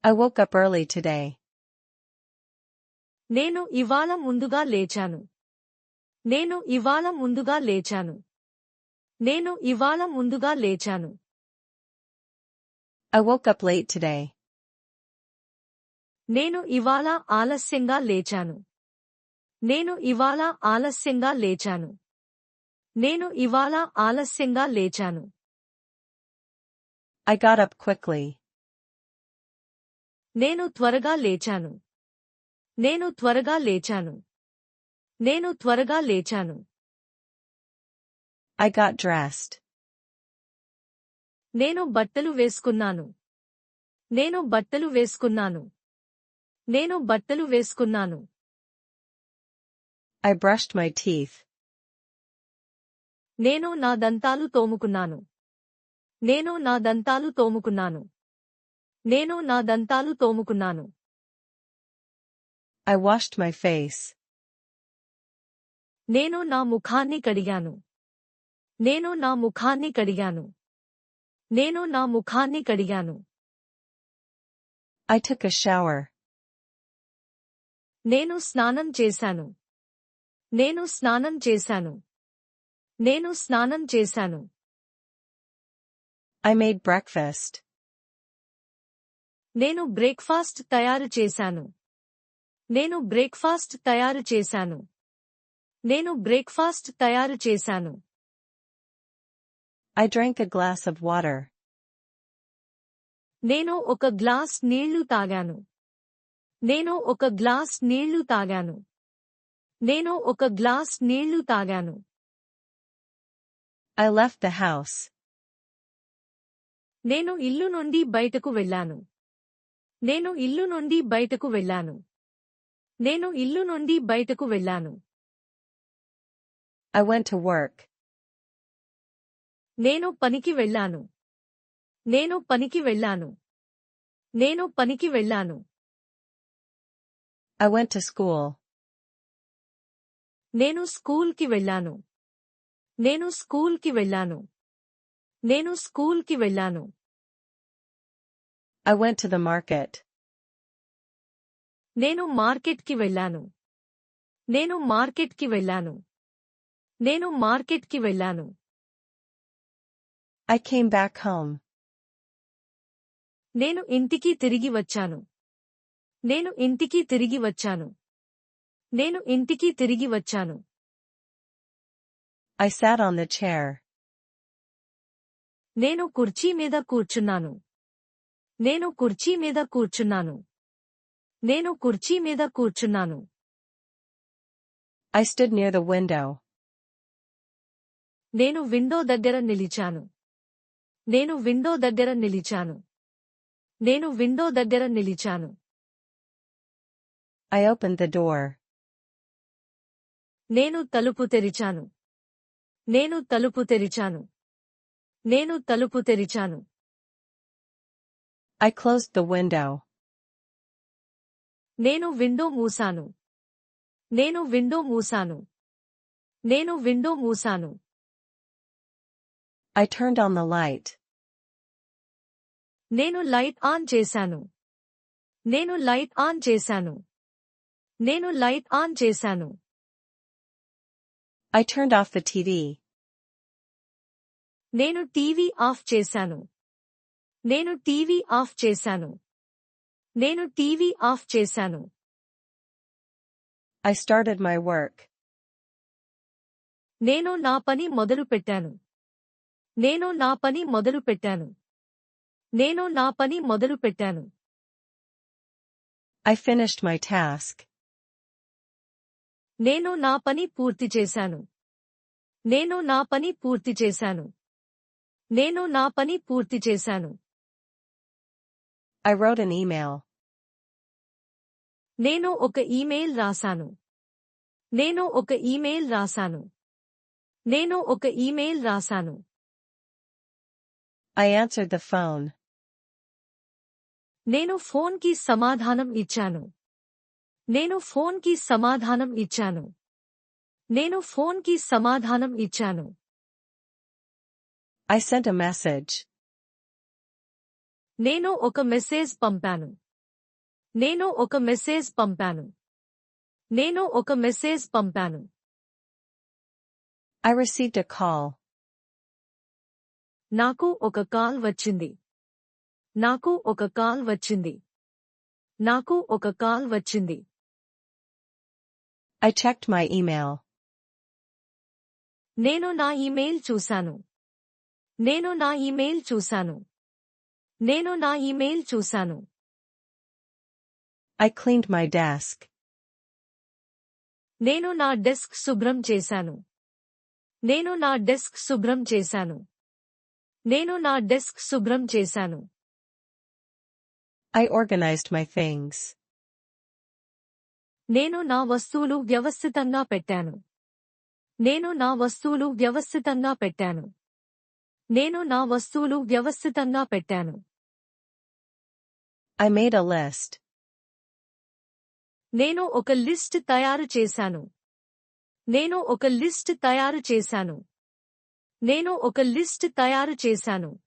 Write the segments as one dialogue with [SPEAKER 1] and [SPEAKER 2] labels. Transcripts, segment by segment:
[SPEAKER 1] I woke up early today.
[SPEAKER 2] నేను ఇవాళ ముందుగా లేచాను. నేను ఇవాళ ముందుగా లేచాను. నేను ఇవాళ ముందుగా లేచాను.
[SPEAKER 1] I woke up late today.
[SPEAKER 2] నేను ఇవాళ ఆలస్యంగా లేచాను. నేను ఇవాళ ఆలస్యంగా లేచాను. నేను ఇవాళ ఆలస్యంగా లేచాను.
[SPEAKER 1] I got up quickly.
[SPEAKER 2] నేను త్వరగా లేచాను. నేను త్వరగా లేచాను. నేను త్వరగా లేచాను.
[SPEAKER 1] I got dressed.
[SPEAKER 2] నేను బట్టలు వేసుకున్నాను. నేను బట్టలు వేసుకున్నాను. నేను బట్టలు వేసుకున్నాను.
[SPEAKER 1] I brushed my teeth.
[SPEAKER 2] నేను నా దంతాలు తోముకున్నాను. నేను నా దంతాలు తోముకున్నాను. నేను నా దంతాలు తోముకున్నాను.
[SPEAKER 1] I washed my face.
[SPEAKER 2] నేను నా ముఖాన్ని కడిగాను. నేను నా ముఖాన్ని కడిగాను. నేను నా ముఖాన్ని కడిగాను.
[SPEAKER 1] I took a shower.
[SPEAKER 2] నేను స్నానం చేశాను. నేను స్నానం చేశాను. నేను స్నానం చేశాను.
[SPEAKER 1] I made breakfast.
[SPEAKER 2] నేను బ్రేక్ఫాస్ట్ తయారు చేశాను. నేను బ్రేక్ఫాస్ట్ తయారు చేశాను. నేను బ్రేక్ఫాస్ట్ తయారు చేశాను.
[SPEAKER 1] I drank a glass of water.
[SPEAKER 2] నేను ఒక గ్లాస్ నీళ్లు తాగాను. నేను ఒక గ్లాస్ నీళ్లు తాగాను. నేను ఒక గ్లాస్ నీళ్లు తాగాను.
[SPEAKER 1] I left the house.
[SPEAKER 2] నేను ఇల్లు నుండి బయటకు వెళ్ళాను. నేను ఇల్లు నుండి బయటకు వెళ్ళాను. నేను ఇల్లు నుండి బయటకు వెళ్ళాను.
[SPEAKER 1] I went to work.
[SPEAKER 2] నేను పనికి వెళ్ళాను. నేను పనికి వెళ్ళాను. నేను పనికి వెళ్ళాను.
[SPEAKER 1] I went to school.
[SPEAKER 2] నేను స్కూల్కి వెళ్ళాను. నేను స్కూల్కి వెళ్ళాను. నేను స్కూల్కి వెళ్ళాను.
[SPEAKER 1] I went to the market.
[SPEAKER 2] నేను మార్కెట్కి వెళ్ళాను. నేను మార్కెట్కి వెళ్ళాను. నేను మార్కెట్కి వెళ్ళాను.
[SPEAKER 1] I came back home.
[SPEAKER 2] నేను ఇంటికి తిరిగి వచ్చాను. నేను ఇంటికి తిరిగి వచ్చాను. నేను ఇంటికి తిరిగి వచ్చాను.
[SPEAKER 1] I sat on the chair.
[SPEAKER 2] నేను కుర్చీ మీద కూర్చున్నాను. నేను కుర్చీ మీద కూర్చున్నాను. నేను కుర్చీ మీద కూర్చున్నాను.
[SPEAKER 1] I stood near the window.
[SPEAKER 2] నేను విండో దగ్గర నిలిచాను. నేను విండో దగ్గర నిలిచాను. నేను విండో దగ్గర నిలిచాను.
[SPEAKER 1] I opened the door.
[SPEAKER 2] నేను తలుపు తెరిచాను. నేను తలుపు తెరిచాను. నేను తలుపు తెరిచాను.
[SPEAKER 1] I closed the window.
[SPEAKER 2] నేను విండో మూసాను. నేను విండో మూసాను. నేను విండో మూసాను.
[SPEAKER 1] I turned on the light.
[SPEAKER 2] నేను లైట్ ఆన్ చేశాను. నేను లైట్ ఆన్ చేశాను. నేను లైట్ ఆన్ చేశాను.
[SPEAKER 1] I turned off the TV.
[SPEAKER 2] నేను టీవీ ఆఫ్ చేశాను. నేను టీవీ ఆఫ్ చేశాను. నేను టీవీ ఆఫ్ చేశాను.
[SPEAKER 1] I started my work.
[SPEAKER 2] నేను నా పని మొదలుపెట్టాను. నేను నా పని మొదలుపెట్టాను. నేను నా పని మొదలుపెట్టాను.
[SPEAKER 1] I finished my task.
[SPEAKER 2] నేను నా పని పూర్తి చేశాను. నేను నా పని పూర్తి చేశాను. నేను నా పని పూర్తి చేశాను.
[SPEAKER 1] I wrote an email.
[SPEAKER 2] నేను ఒక ఈమెయిల్ రాశాను. నేను ఒక ఈమెయిల్ రాశాను. నేను ఒక ఈమెయిల్ రాశాను.
[SPEAKER 1] I answered the phone.
[SPEAKER 2] నేను ఫోన్కి సమాధానం ఇచ్చాను. నేను ఫోన్కి సమాధానం ఇచ్చాను. నేను ఫోన్కి సమాధానం ఇచ్చాను.
[SPEAKER 1] I sent a message.
[SPEAKER 2] నేను ఒక మెసేజ్ పంపాను. నేను ఒక మెసేజ్ పంపాను. నేను ఒక మెసేజ్ పంపాను.
[SPEAKER 1] I received a call.
[SPEAKER 2] నాకు ఒక కాల్ వచ్చింది. నాకు ఒక కాల్ వచ్చింది. నాకు ఒక కాల్ వచ్చింది.
[SPEAKER 1] I checked my email.
[SPEAKER 2] నేను నా ఇమెయిల్ చూశాను. నేను నా ఇమెయిల్ చూశాను. నేను నా ఇమెయిల్ చూశాను.
[SPEAKER 1] I cleaned my desk.
[SPEAKER 2] నేను నా డెస్క్ శుభ్రం చేశాను. నేను నా డెస్క్ శుభ్రం చేశాను. నేను నా డెస్క్ శుభ్రం చేశాను.
[SPEAKER 1] I organized my things.
[SPEAKER 2] నేను నా వస్తువులు వ్యవస్థితంగా పెట్టాను. నేను నా వస్తువులు వ్యవస్థితంగా పెట్టాను. నేను నా వస్తువులు వ్యవస్థితంగా పెట్టాను.
[SPEAKER 1] I made a list.
[SPEAKER 2] నేను ఒక లిస్ట్ తయారు చేశాను. నేను ఒక లిస్ట్ తయారు చేశాను. నేను ఒక లిస్ట్ తయారు చేశాను.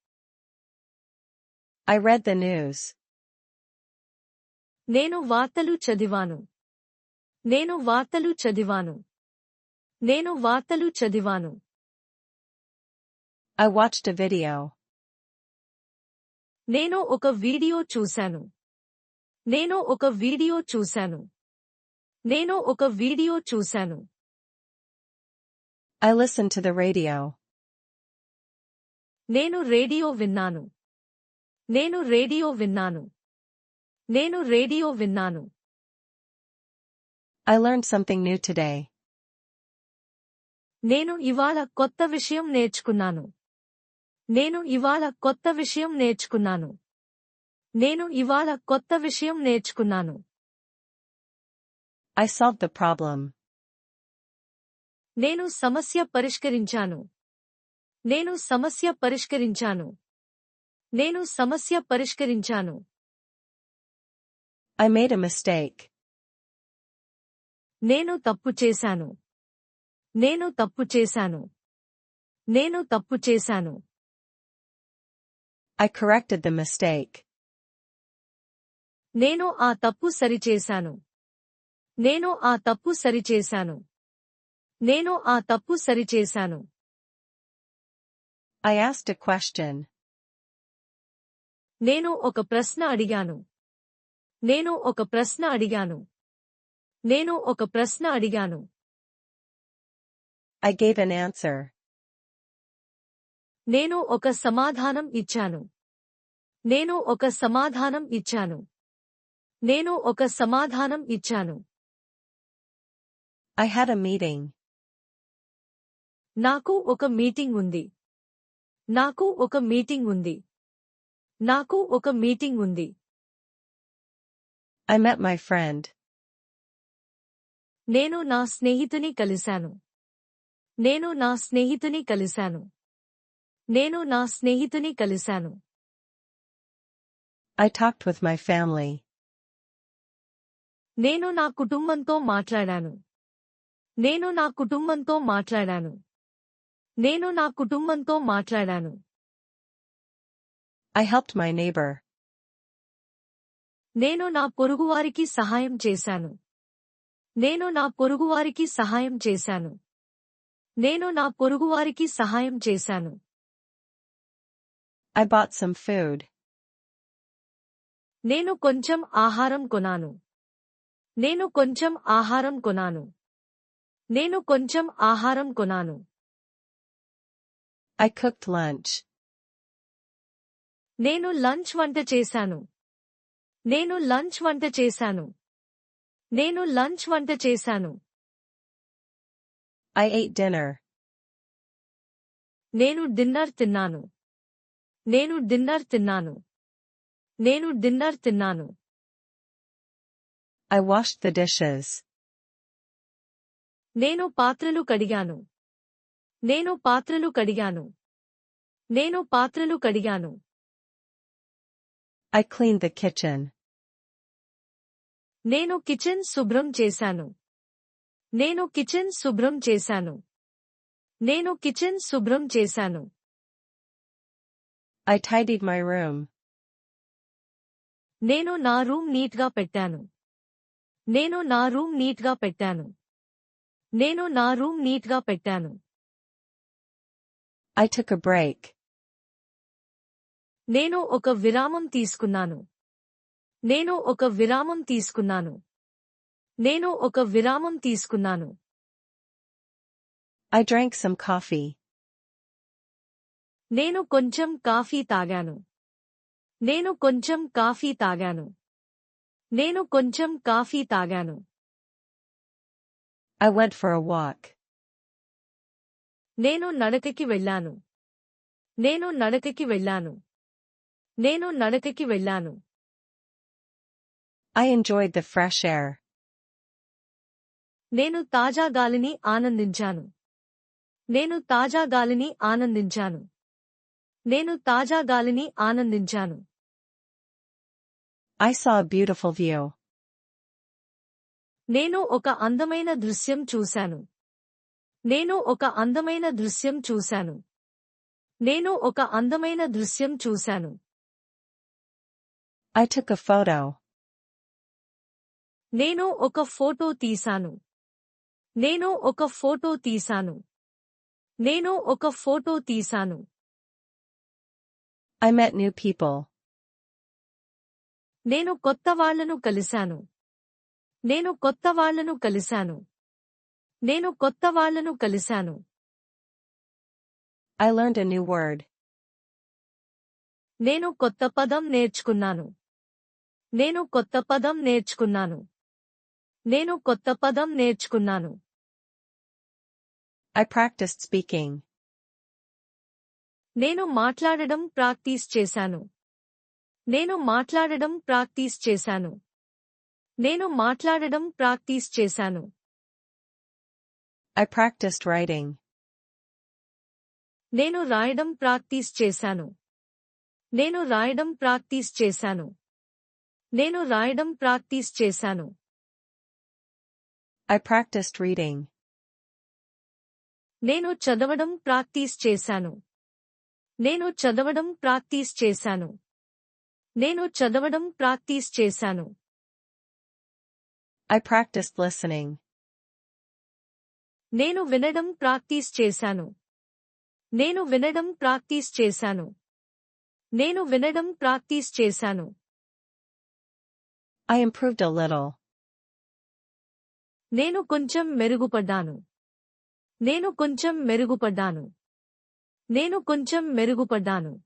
[SPEAKER 1] I read the news.
[SPEAKER 2] నేను వార్తలు చదివాను. నేను వార్తలు చదివాను. నేను వార్తలు చదివాను.
[SPEAKER 1] I watched a video.
[SPEAKER 2] నేను ఒక వీడియో చూశాను. నేను ఒక వీడియో చూశాను. నేను ఒక వీడియో చూశాను.
[SPEAKER 1] I listened to the radio.
[SPEAKER 2] నేను రేడియో విన్నాను. నేను రేడియో విన్నాను. నేను రేడియో విన్నాను.
[SPEAKER 1] I learned something new today.
[SPEAKER 2] నేను ఇవాళ కొత్త విషయం నేర్చుకున్నాను. నేను ఇవాళ కొత్త విషయం నేర్చుకున్నాను. నేను ఇవాళ కొత్త విషయం నేర్చుకున్నాను.
[SPEAKER 1] I solved the problem.
[SPEAKER 2] నేను సమస్య పరిష్కరించాను. నేను సమస్య పరిష్కరించాను. నేను సమస్య పరిష్కరించాను.
[SPEAKER 1] I made a mistake.
[SPEAKER 2] నేను తప్పు చేశాను. నేను తప్పు చేశాను. నేను తప్పు చేశాను.
[SPEAKER 1] I corrected the mistake.
[SPEAKER 2] నేను ఆ తప్పు సరిచేశాను. నేను ఆ తప్పు సరిచేశాను. నేను ఆ తప్పు సరిచేశాను.
[SPEAKER 1] I asked a question.
[SPEAKER 2] నేను ఒక ప్రశ్న అడిగాను. నేను ఒక ప్రశ్న అడిగాను. నేను ఒక ప్రశ్న అడిగాను.
[SPEAKER 1] I gave an answer.
[SPEAKER 2] నేను ఒక సమాధానం ఇచ్చాను. నేను ఒక సమాధానం ఇచ్చాను. నేను ఒక సమాధానం ఇచ్చాను.
[SPEAKER 1] I had a meeting.
[SPEAKER 2] నాకు ఒక మీటింగ్ ఉంది. నాకు ఒక మీటింగ్ ఉంది. నాకు ఒక మీటింగ్ ఉంది.
[SPEAKER 1] I met my friend.
[SPEAKER 2] నేను నా స్నేహితుని కలిశాను. నేను నా స్నేహితుని కలిశాను. నేను నా స్నేహితుని కలిశాను.
[SPEAKER 1] I talked with my family.
[SPEAKER 2] నేను నా కుటుంబంతో మాట్లాడాను. నేను నా కుటుంబంతో మాట్లాడాను. నేను నా కుటుంబంతో మాట్లాడాను.
[SPEAKER 1] I helped my neighbor.
[SPEAKER 2] నేను నా పొరుగువారికి సహాయం చేశాను. నేను నా పొరుగువారికి సహాయం చేశాను. నేను నా పొరుగువారికి సహాయం చేశాను.
[SPEAKER 1] I bought some food.
[SPEAKER 2] నేను కొంచెం ఆహారం కొనాను. నేను కొంచెం ఆహారం కొనాను. నేను కొంచెం ఆహారం కొనాను.
[SPEAKER 1] I cooked lunch.
[SPEAKER 2] నేను లంచ్ వంట చేశాను. నేను లంచ్ వంట చేశాను. నేను లంచ్ వంట చేశాను.
[SPEAKER 1] I ate dinner.
[SPEAKER 2] నేను డిన్నర్ తిన్నాను. నేను డిన్నర్ తిన్నాను. నేను డిన్నర్ తిన్నాను.
[SPEAKER 1] I washed the dishes.
[SPEAKER 2] నేను పాత్రలు కడిగాను. నేను పాత్రలు కడిగాను. నేను పాత్రలు కడిగాను.
[SPEAKER 1] I cleaned the kitchen.
[SPEAKER 2] నేను కిచెన్ శుభ్రం చేశాను. నేను కిచెన్ శుభ్రం చేశాను. నేను కిచెన్ శుభ్రం చేశాను.
[SPEAKER 1] I tidied my room.
[SPEAKER 2] నేను నా రూమ్ నీట్గా పెట్టాను. నేను నా రూమ్ నీట్గా పెట్టాను. నేను నా రూమ్ నీట్గా పెట్టాను.
[SPEAKER 1] I took a break.
[SPEAKER 2] నేను ఒక విరామం తీసుకున్నాను. నేను ఒక విరామం తీసుకున్నాను. నేను ఒక విరామం తీసుకున్నాను.
[SPEAKER 1] I drank some coffee.
[SPEAKER 2] నేను కొంచెం కాఫీ తాగాను. నేను కొంచెం కాఫీ తాగాను. నేను కొంచెం కాఫీ తాగాను.
[SPEAKER 1] I went for a walk.
[SPEAKER 2] నేను నడకకి వెళ్ళాను. నేను నడకకి వెళ్ళాను. నేను నడకకి వెళ్ళాను.
[SPEAKER 1] I enjoyed the fresh air.
[SPEAKER 2] నేను తాజా గాలిని ఆనందించాను. నేను తాజా గాలిని ఆనందించాను. నేను తాజా గాలిని ఆనందించాను.
[SPEAKER 1] I saw a beautiful view.
[SPEAKER 2] నేను ఒక అందమైన దృశ్యం చూశాను. నేను ఒక అందమైన దృశ్యం చూశాను. నేను ఒక అందమైన దృశ్యం చూశాను.
[SPEAKER 1] I took a photo.
[SPEAKER 2] నేను ఒక ఫోటో తీశాను. నేను ఒక ఫోటో తీశాను. నేను ఒక ఫోటో తీశాను.
[SPEAKER 1] I met new people.
[SPEAKER 2] నేను కొత్త వాళ్లను కలిశాను. నేను కొత్త వాళ్లను కలిశాను. నేను కొత్త వాళ్లను కలిశాను.
[SPEAKER 1] I learned a new word.
[SPEAKER 2] నేను కొత్త పదం నేర్చుకున్నాను. నేను కొత్త పదం నేర్చుకున్నాను. నేను కొత్త పదం నేర్చుకున్నాను.
[SPEAKER 1] I practiced speaking.
[SPEAKER 2] నేను మాట్లాడడం ప్రాక్టీస్ చేశాను. నేను మాట్లాడడం ప్రాక్టీస్ చేశాను. నేను మాట్లాడడం ప్రాక్టీస్ చేశాను.
[SPEAKER 1] I practiced writing.
[SPEAKER 2] నేను రాయడం ప్రాక్టీస్ చేశాను. నేను రాయడం ప్రాక్టీస్ చేశాను. నేను రాయడం ప్రాక్టీస్ చేశాను.
[SPEAKER 1] I practiced reading.
[SPEAKER 2] నేను చదవడం ప్రాక్టీస్ చేశాను. నేను చదవడం ప్రాక్టీస్ చేశాను. నేను చదవడం ప్రాక్టీస్ చేశాను.
[SPEAKER 1] I practiced listening.
[SPEAKER 2] నేను వినడం ప్రాక్టీస్ చేశాను. నేను వినడం ప్రాక్టీస్ చేశాను. నేను వినడం ప్రాక్టీస్ చేశాను.
[SPEAKER 1] I improved a little.
[SPEAKER 2] నేను కొంచెం మెరుగుపడ్డాను. నేను కొంచెం మెరుగుపడ్డాను. నేను కొంచెం మెరుగుపడ్డాను.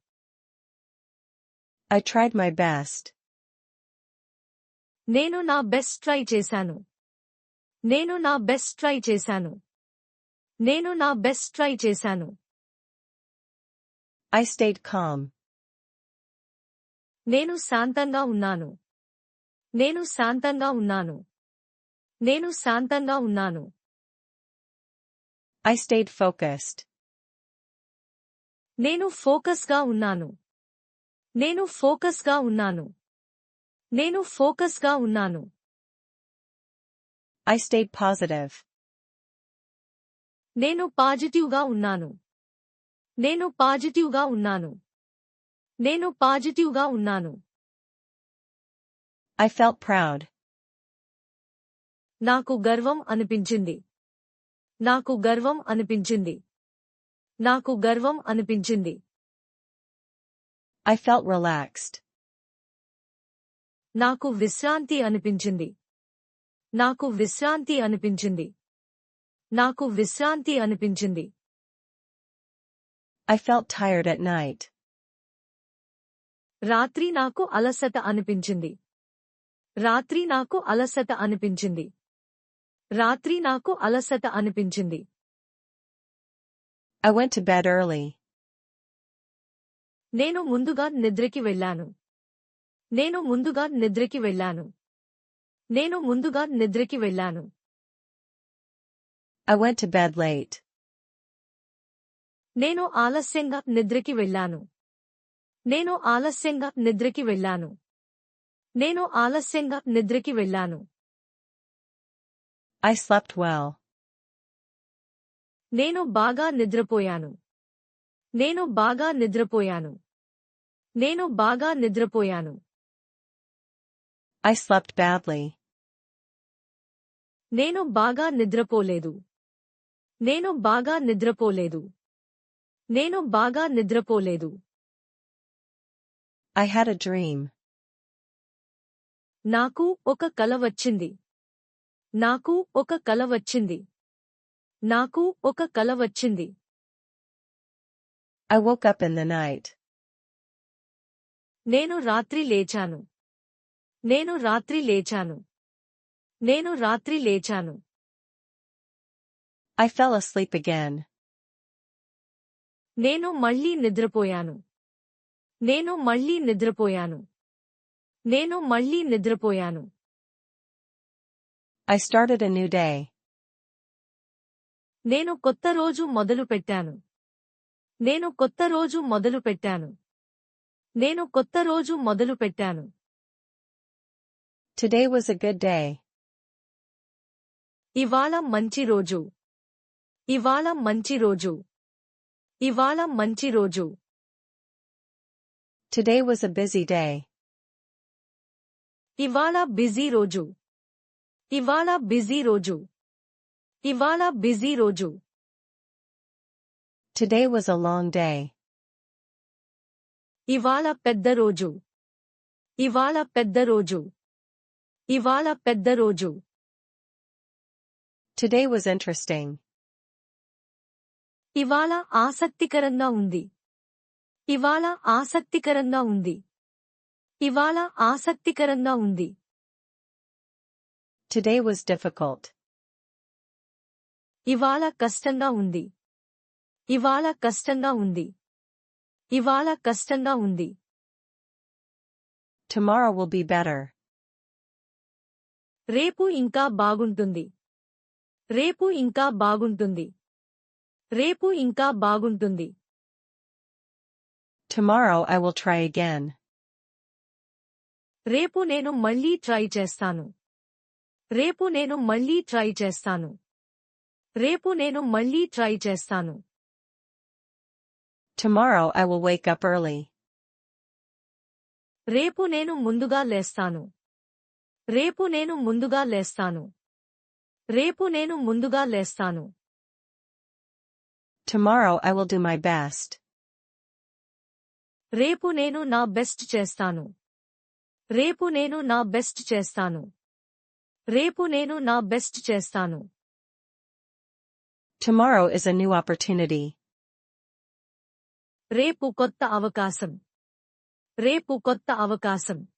[SPEAKER 1] I tried my best.
[SPEAKER 2] నేను నా బెస్ట్ ట్రై చేశాను. నేను నా బెస్ట్ ట్రై చేశాను. నేను నా బెస్ట్ ట్రై చేశాను.
[SPEAKER 1] I stayed calm.
[SPEAKER 2] నేను శాంతంగా ఉన్నాను. నేను శాంతంగా ఉన్నాను. నేను శాంతంగా ఉన్నాను.
[SPEAKER 1] I stayed focused.
[SPEAKER 2] నేను ఫోకస్గా ఉన్నాను. నేను ఫోకస్గా ఉన్నాను. నేను ఫోకస్గా ఉన్నాను.
[SPEAKER 1] I stayed positive.
[SPEAKER 2] నేను పాజిటివ్గా ఉన్నాను. నేను పాజిటివ్గా ఉన్నాను. నేను పాజిటివ్గా ఉన్నాను.
[SPEAKER 1] I felt proud.
[SPEAKER 2] నాకు గర్వం అనిపించింది. నాకు గర్వం అనిపించింది. నాకు గర్వం అనిపించింది.
[SPEAKER 1] I felt relaxed.
[SPEAKER 2] నాకు విశ్రాంతి అనిపించింది. నాకు విశ్రాంతి అనిపించింది. నాకు విశ్రాంతి అనిపించింది.
[SPEAKER 1] I felt tired at night.
[SPEAKER 2] రాత్రి నాకు అలసట అనిపించింది. రాత్రి నాకు అలసట అనిపించింది. రాత్రి నాకు అలసట అనిపించింది.
[SPEAKER 1] I went to bed early.
[SPEAKER 2] నేను ముందుగా నిద్రకి వెళ్ళాను. నేను ముందుగా నిద్రకి వెళ్ళాను. నేను ముందుగా నిద్రకి వెళ్ళాను.
[SPEAKER 1] I went to bed late.
[SPEAKER 2] నేను ఆలస్యంగా నిద్రకి వెళ్ళాను. నేను ఆలస్యంగా నిద్రకి వెళ్ళాను. నేను ఆలస్యంగా నిద్రకి వెళ్ళాను.
[SPEAKER 1] I slept well.
[SPEAKER 2] నేను బాగా నిద్రపోయాను. నేను బాగా నిద్రపోయాను. నేను బాగా నిద్రపోయాను.
[SPEAKER 1] I slept badly.
[SPEAKER 2] నేను బాగా నిద్రపోలేదు. నేను బాగా నిద్రపోలేదు. నేను బాగా నిద్రపోలేదు.
[SPEAKER 1] I had a dream.
[SPEAKER 2] నాకు ఒక కల వచ్చింది. నాకు ఒక కల వచ్చింది. నాకు ఒక కల వచ్చింది.
[SPEAKER 1] I woke up in the night.
[SPEAKER 2] నేను రాత్రి లేచాను. నేను రాత్రి లేచాను. నేను రాత్రి లేచాను.
[SPEAKER 1] I fell asleep again.
[SPEAKER 2] నేను మళ్ళీ నిద్రపోయాను. నేను మళ్ళీ నిద్రపోయాను. నేను మళ్ళీ నిద్రపోయాను.
[SPEAKER 1] I started a new day.
[SPEAKER 2] నేను కొత్త రోజు మొదలు పెట్టాను. నేను కొత్త రోజు మొదలు పెట్టాను. నేను కొత్త రోజు మొదలు పెట్టాను.
[SPEAKER 1] Today was a good day.
[SPEAKER 2] ఇవాళ మంచి రోజు. ఇవాళ మంచి రోజు. ఇవాళ మంచి రోజు.
[SPEAKER 1] Today was a busy day.
[SPEAKER 2] ఇవాళ బిజీ రోజు. ఇవాళ బిజీ రోజు. ఇవాళ బిజీ రోజు.
[SPEAKER 1] Today was a long day.
[SPEAKER 2] ఇవాళ పెద్ద రోజు. ఇవాళ పెద్ద రోజు. ఇవాళ పెద్ద రోజు.
[SPEAKER 1] Today was interesting.
[SPEAKER 2] ఇవాళ ఆసక్తికరంగా ఉంది. ఇవాళ ఆసక్తికరంగా ఉంది. ఇవాళ ఆసక్తికరంగా ఉంది.
[SPEAKER 1] Today was difficult.
[SPEAKER 2] ఇవాళ కష్టంగా ఉంది. ఇవాళ కష్టంగా ఉంది. ఇవాళ కష్టంగా ఉంది.
[SPEAKER 1] Tomorrow will be better.
[SPEAKER 2] రేపు ఇంకా బాగుంటుంది. రేపు ఇంకా బాగుంటుంది. రేపు ఇంకా బాగుంటుంది.
[SPEAKER 1] Tomorrow I will try again.
[SPEAKER 2] రేపు నేను మళ్ళీ ట్రై చేస్తాను. రేపు నేను మళ్ళీ ట్రై చేస్తాను. రేపు నేను మళ్ళీ ట్రై చేస్తాను.
[SPEAKER 1] Tomorrow I will wake up early.
[SPEAKER 2] రేపు నేను ముందుగా లేస్తాను. రేపు నేను ముందుగా లేస్తాను. రేపు నేను ముందుగా లేస్తాను.
[SPEAKER 1] Tomorrow I will do my best.
[SPEAKER 2] రేపు నేను నా బెస్ట్ చేస్తాను. రేపు నేను నా బెస్ట్ చేస్తాను. రేపు నేను నా బెస్ట్ చేస్తాను.
[SPEAKER 1] Tomorrow is a new opportunity.
[SPEAKER 2] రేపు కొత్త అవకాశం. రేపు కొత్త అవకాశం.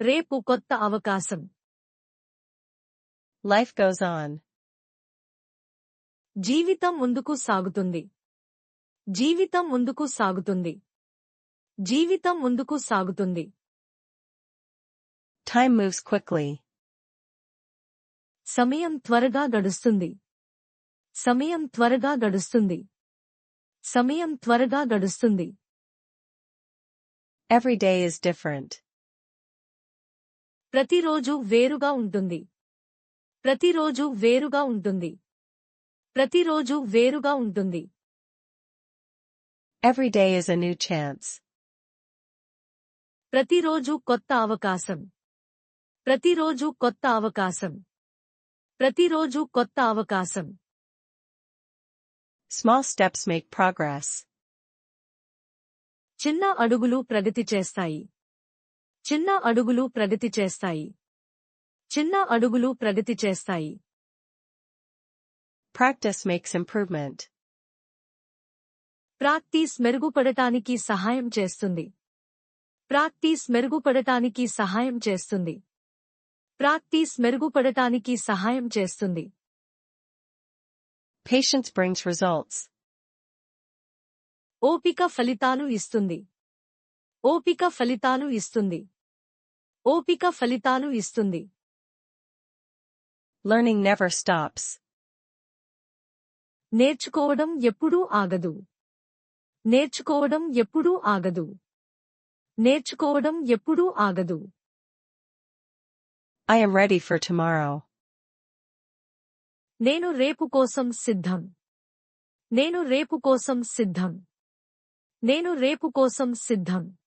[SPEAKER 2] రేపు కొత్త అవకాశం.
[SPEAKER 1] Life goes on.
[SPEAKER 2] జీవితం ముందుకు సాగుతుంది. జీవితం ముందుకు సాగుతుంది. జీవితం ముందుకు సాగుతుంది.
[SPEAKER 1] Time moves quickly.
[SPEAKER 2] సమయం త్వరగా గడుస్తుంది. సమయం త్వరగా గడుస్తుంది. సమయం త్వరగా గడుస్తుంది.
[SPEAKER 1] Every day is different.
[SPEAKER 2] ప్రతిరోజు వేరుగా ఉంటుంది. ప్రతిరోజు వేరుగా ఉంటుంది. ప్రతిరోజు వేరుగా ఉంటుంది.
[SPEAKER 1] Every day is a new chance.
[SPEAKER 2] ప్రతిరోజు కొత్త అవకాశం. ప్రతిరోజు కొత్త అవకాశం. ప్రతిరోజు కొత్త అవకాశం.
[SPEAKER 1] Small steps make progress.
[SPEAKER 2] చిన్న అడుగులు ప్రగతి చేస్తాయి. చిన్న అడుగులు ప్రగతి చేస్తాయి. చిన్న అడుగులు ప్రగతి చేస్తాయి.
[SPEAKER 1] Practice makes improvement.
[SPEAKER 2] ప్రాక్టీస్ మెరుగుపడటానికి సహాయం చేస్తుంది. ప్రాక్టీస్ మెరుగుపడటానికి సహాయం చేస్తుంది. ప్రాక్టీస్ మెరుగుపడటానికి సహాయం చేస్తుంది.
[SPEAKER 1] Patience brings results.
[SPEAKER 2] ఓపిక ఫలితాలు ఇస్తుంది. ఓపిక ఫలితాలు ఇస్తుంది. ఓపిక ఫలితాలు ఇస్తుంది.
[SPEAKER 1] Learning never stops.
[SPEAKER 2] నేర్చుకోవడం ఎప్పుడూ ఆగదు. నేర్చుకోవడం ఎప్పుడూ ఆగదు. నేర్చుకోవడం ఎప్పుడూ ఆగదు.
[SPEAKER 1] I am ready for tomorrow.
[SPEAKER 2] నేను రేపు కోసం సిద్ధం. నేను రేపు కోసం సిద్ధం. నేను రేపు కోసం సిద్ధం.